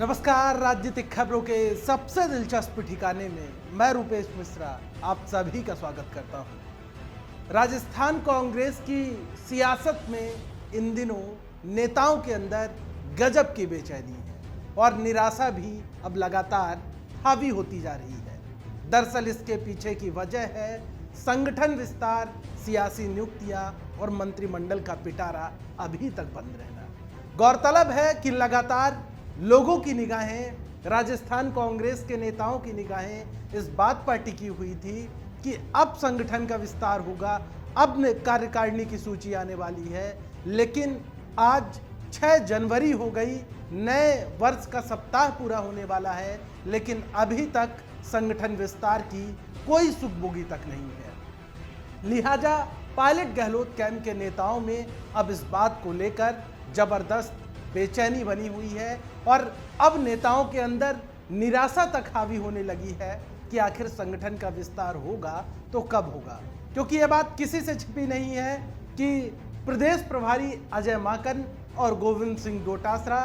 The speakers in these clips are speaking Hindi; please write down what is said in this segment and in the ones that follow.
नमस्कार। राजनीतिक खबरों के सबसे दिलचस्प ठिकाने में मैं रूपेश मिश्रा आप सभी का स्वागत करता हूं। राजस्थान कांग्रेस की सियासत में इन दिनों नेताओं के अंदर गजब की बेचैनी है और निराशा भी अब लगातार हावी होती जा रही है। दरअसल इसके पीछे की वजह है संगठन विस्तार, सियासी नियुक्तियां और मंत्रिमंडल का पिटारा अभी तक बंद रहना। गौरतलब है कि लगातार लोगों की निगाहें, राजस्थान कांग्रेस के नेताओं की निगाहें इस बात पर टिकी हुई थी कि अब संगठन का विस्तार होगा, अब कार्यकारिणी की सूची आने वाली है। लेकिन आज 6 जनवरी हो गई, नए वर्ष का सप्ताह पूरा होने वाला है, लेकिन अभी तक संगठन विस्तार की कोई सुगबुगी तक नहीं है। लिहाजा पायलट गहलोत कैंप के नेताओं में अब इस बात को लेकर जबरदस्त बेचैनी बनी हुई है और अब नेताओं के अंदर निराशा तक हावी होने लगी है कि आखिर संगठन का विस्तार होगा तो कब होगा। क्योंकि यह बात किसी से छिपी नहीं है कि प्रदेश प्रभारी अजय माकन और गोविंद सिंह डोटासरा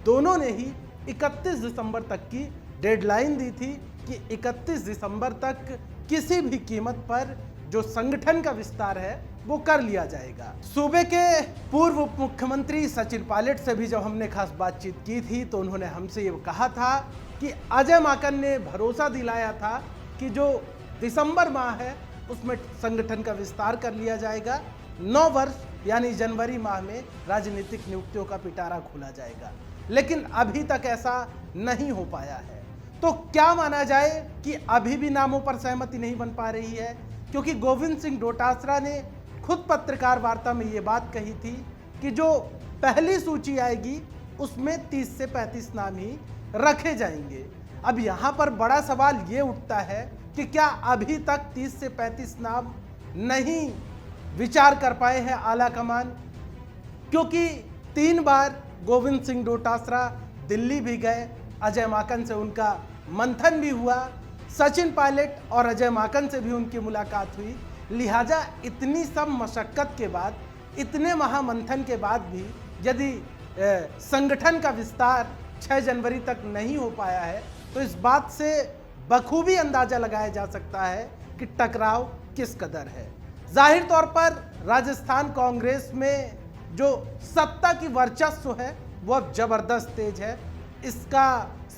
दोनों ने ही 31 दिसंबर तक की डेडलाइन दी थी कि 31 दिसंबर तक किसी भी कीमत पर जो संगठन का विस्तार है वो कर लिया जाएगा। सूबे के पूर्व उप मुख्यमंत्री सचिन पायलट से भी जब हमने खास बातचीत की थी तो उन्होंने हमसे ये कहा था कि अजय माकन ने भरोसा दिलाया था कि जो दिसंबर माह है उसमें संगठन का विस्तार कर लिया जाएगा। 9 वर्ष यानी जनवरी माह में राजनीतिक नियुक्तियों का पिटारा खोला जाएगा, लेकिन अभी तक ऐसा नहीं हो पाया है। तो क्या माना जाए कि अभी भी नामों पर सहमति नहीं बन पा रही है, क्योंकि गोविंद सिंह डोटासरा ने खुद पत्रकार वार्ता में ये बात कही थी कि जो पहली सूची आएगी उसमें 30 से 35 नाम ही रखे जाएंगे। अब यहाँ पर बड़ा सवाल ये उठता है कि क्या अभी तक 30 से 35 नाम नहीं विचार कर पाए हैं आला कमान, क्योंकि 3 बार गोविंद सिंह डोटासरा दिल्ली भी गए, अजय माकन से उनका मंथन भी हुआ, सचिन पायलट और अजय माकन से भी उनकी मुलाकात हुई। लिहाजा इतनी सब मशक्कत के बाद, इतने महामंथन के बाद भी यदि संगठन का विस्तार 6 जनवरी तक नहीं हो पाया है तो इस बात से बखूबी अंदाजा लगाया जा सकता है कि टकराव किस कदर है। जाहिर तौर पर राजस्थान कांग्रेस में जो सत्ता की वर्चस्व है वो अब जबरदस्त तेज है। इसका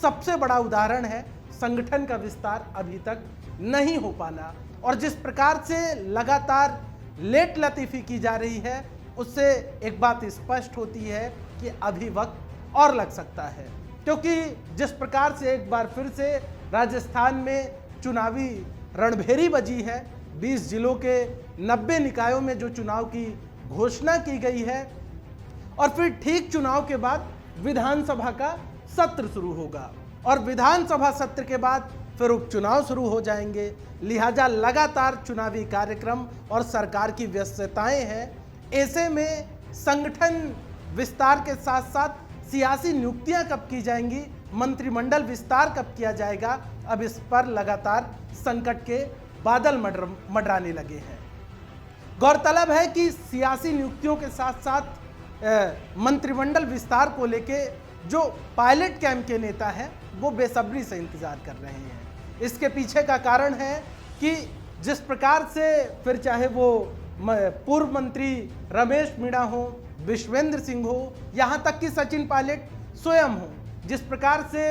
सबसे बड़ा उदाहरण है संगठन का विस्तार अभी तक नहीं हो पाना, और जिस प्रकार से लगातार लेट लतीफ़ी की जा रही है उससे एक बात स्पष्ट होती है कि अभी वक्त और लग सकता है। क्योंकि जिस प्रकार से एक बार फिर से राजस्थान में चुनावी रणभेरी बजी है, 20 जिलों के 90 निकायों में जो चुनाव की घोषणा की गई है, और फिर ठीक चुनाव के बाद विधानसभा का सत्र शुरू होगा और विधानसभा सत्र के बाद फिर उपचुनाव शुरू हो जाएंगे। लिहाजा लगातार चुनावी कार्यक्रम और सरकार की व्यस्तताएं हैं। ऐसे में संगठन विस्तार के साथ साथ सियासी नियुक्तियां कब की जाएंगी, मंत्रिमंडल विस्तार कब किया जाएगा, अब इस पर लगातार संकट के बादल मंडराने लगे हैं। गौरतलब है कि सियासी नियुक्तियों के साथ साथ मंत्रिमंडल विस्तार को लेके जो पायलट कैंप के नेता हैं वो बेसब्री से इंतजार कर रहे हैं। इसके पीछे का कारण है कि जिस प्रकार से फिर चाहे वो पूर्व मंत्री रमेश मीणा हो, विश्वेंद्र सिंह हो, यहाँ तक कि सचिन पायलट स्वयं हो, जिस प्रकार से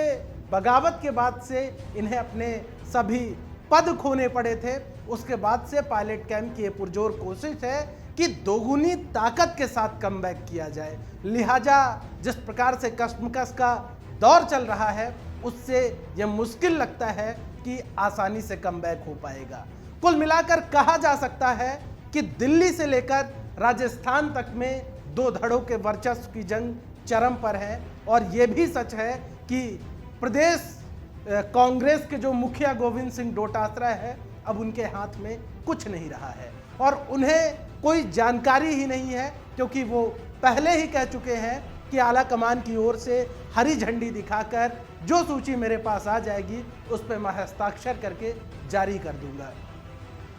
बगावत के बाद से इन्हें अपने सभी पद खोने पड़े थे, उसके बाद से पायलट कैंप की पुरजोर कोशिश है कि दोगुनी ताकत के साथ कमबैक किया जाए। लिहाजा जिस प्रकार से कशमकश का दौर चल रहा है उससे यह मुश्किल लगता है कि आसानी से कमबैक हो पाएगा। कुल मिलाकर कहा जा सकता है कि दिल्ली से लेकर राजस्थान तक में 2 धड़ों के वर्चस्व की जंग चरम पर है, और यह भी सच है कि प्रदेश कांग्रेस के जो मुखिया गोविंद सिंह डोटासरा है अब उनके हाथ में कुछ नहीं रहा है और उन्हें कोई जानकारी ही नहीं है, क्योंकि वो पहले ही कह चुके हैं कि आला कमान की ओर से हरी झंडी दिखाकर जो सूची मेरे पास आ जाएगी उस पर मैं हस्ताक्षर करके जारी कर दूंगा।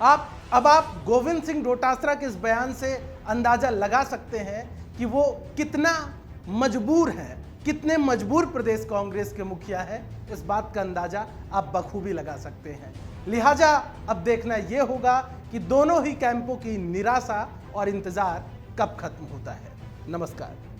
आप गोविंद सिंह डोटासरा के इस बयान से अंदाजा लगा सकते हैं कि वो कितना मजबूर है कितने मजबूर प्रदेश कांग्रेस के मुखिया है, इस बात का अंदाजा आप बखूबी लगा सकते हैं। लिहाजा अब देखना यह होगा कि दोनों ही कैंपों की निराशा और इंतजार कब खत्म होता है। नमस्कार।